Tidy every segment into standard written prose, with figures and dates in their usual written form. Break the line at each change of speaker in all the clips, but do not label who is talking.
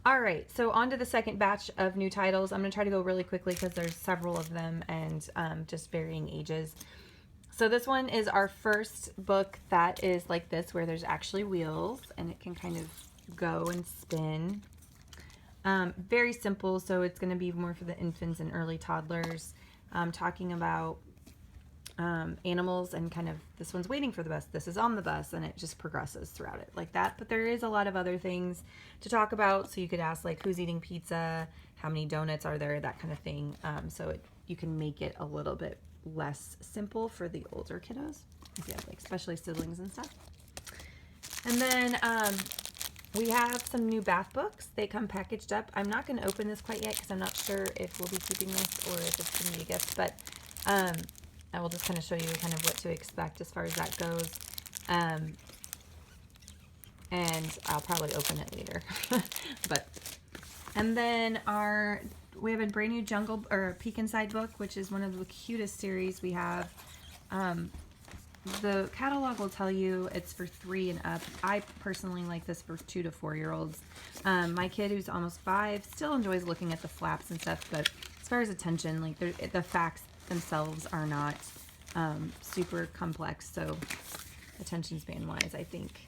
All right, so on to the second batch of new titles. I'm going to try to go really quickly because there's several of them and just varying ages. So this one is our first book that is like this, where there's actually wheels and it can kind of go and spin. Very simple, so it's going to be more for the infants and early toddlers, talking about animals and kind of, this one's waiting for the bus, this is on the bus, and it just progresses throughout it like that. But there is a lot of other things to talk about, so you could ask like who's eating pizza, how many donuts are there, that kind of thing. You can make it a little bit less simple for the older kiddos if you have like especially siblings and stuff. And then we have some new bath books. They come packaged up. I'm not going to open this quite yet because I'm not sure if we'll be keeping this or if it's going to be a gift, but I will just kind of show you kind of what to expect as far as that goes. And I'll probably open it later. And then we have a brand new Jungle or Peek Inside book, which is one of the cutest series we have. The catalog will tell you it's for 3 and up. I personally like this for 2 to 4 year olds. My kid, who's almost 5, still enjoys looking at the flaps and stuff, but as far as attention, like the facts themselves are not super complex, so attention span wise, I think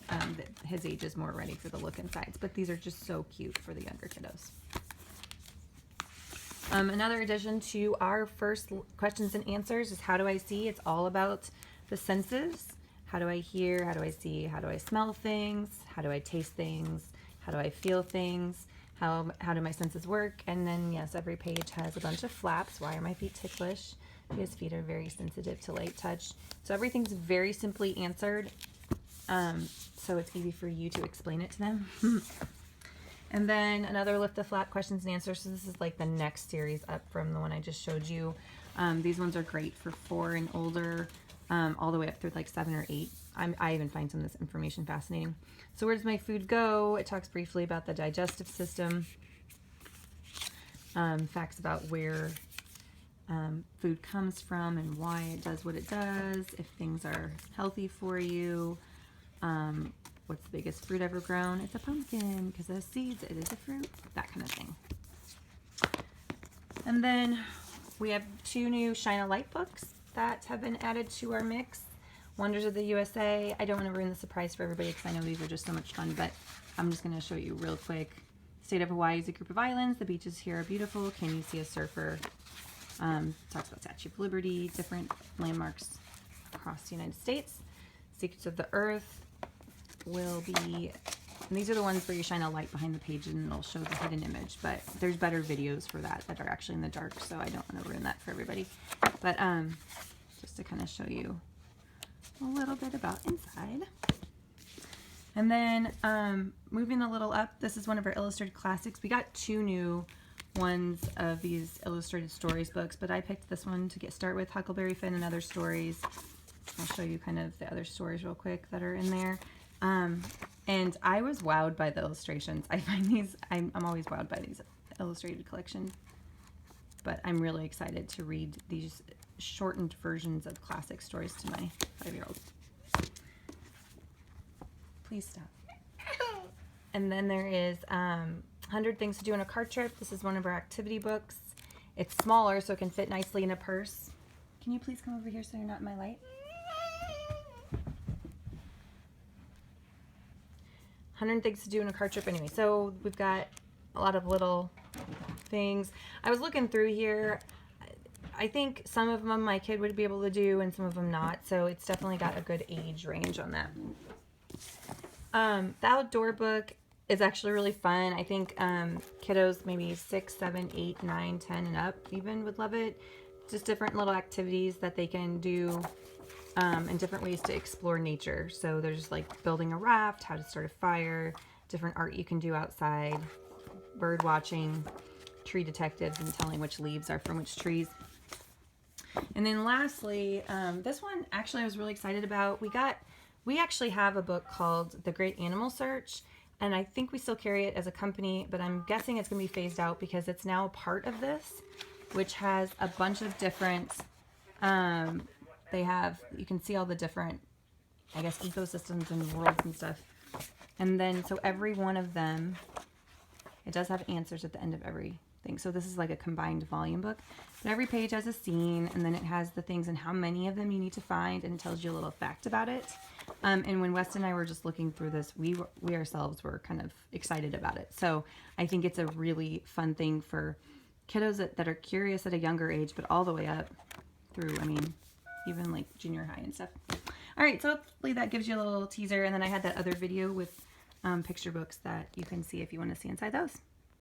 that his age is more ready for the look insides, but these are just so cute for the younger kiddos. Another addition to our first questions and answers is how do I see? It's all about the senses. How do I hear? How do I see? How do I smell things? How do I taste things? How do I feel things? How do my senses work? And then yes, every page has a bunch of flaps. Why are my feet ticklish? Because feet are very sensitive to light touch. So everything's very simply answered. So it's easy for you to explain it to them. And then another lift the flap questions and answers. So this is like the next series up from the one I just showed you. These ones are great for 4 and older, all the way up through like 7 or 8. I even find some of this information fascinating. So where does my food go? It talks briefly about the digestive system. Facts about where food comes from and why it does what it does. If things are healthy for you. What's the biggest fruit ever grown? It's a pumpkin because it has seeds. It is a fruit. That kind of thing. And then we have 2 new Shine a Light books that have been added to our mix. Wonders of the USA. I don't want to ruin the surprise for everybody because I know these are just so much fun, but I'm just going to show you real quick. State of Hawaii is a group of islands. The beaches here are beautiful. Can you see a surfer? Talks about Statue of Liberty, different landmarks across the United States. Secrets of the Earth will be, and these are the ones where you shine a light behind the page and it'll show the hidden image, but there's better videos for that are actually in the dark, so I don't want to ruin that for everybody. But just to kind of show you a little bit about inside. And then moving a little up, this is one of our illustrated classics. We got 2 new ones of these illustrated stories books, but I picked this one to start with, Huckleberry Finn and Other Stories. I'll show you kind of the other stories real quick that are in there. And I was wowed by the illustrations. I find these, I'm always wowed by these illustrated collections, but I'm really excited to read these shortened versions of classic stories to my 5-year-old. Please stop. And then there is 100 Things to Do on a Car Trip. This is one of our activity books. It's smaller, so it can fit nicely in a purse. Can you please come over here so you're not in my light? 100 Things to Do on a Car Trip. Anyway, so we've got a lot of little things. I was looking through here. I think some of them my kid would be able to do and some of them not. So it's definitely got a good age range on that. The outdoor book is actually really fun. I think kiddos maybe 6, 7, 8, 9, 10 and up even would love it. Just different little activities that they can do and different ways to explore nature. So there's like building a raft, how to start a fire, different art you can do outside, bird watching, tree detectives and telling which leaves are from which trees. And then lastly, this one actually I was really excited about. We actually have a book called The Great Animal Search, and I think we still carry it as a company, but I'm guessing it's going to be phased out because it's now a part of this, which has a bunch of different, you can see all the different, I guess, ecosystems and worlds and stuff. And then, so every one of them It does have answers at the end of everything. So this is like a combined volume book. But every page has a scene, and then it has the things and how many of them you need to find, and it tells you a little fact about it. And when Weston and I were just looking through this, we ourselves were kind of excited about it. So I think it's a really fun thing for kiddos that are curious at a younger age, but all the way up through, I mean, even like junior high and stuff. All right, so hopefully that gives you a little teaser. And then I had that other video with picture books that you can see if you want to see inside those.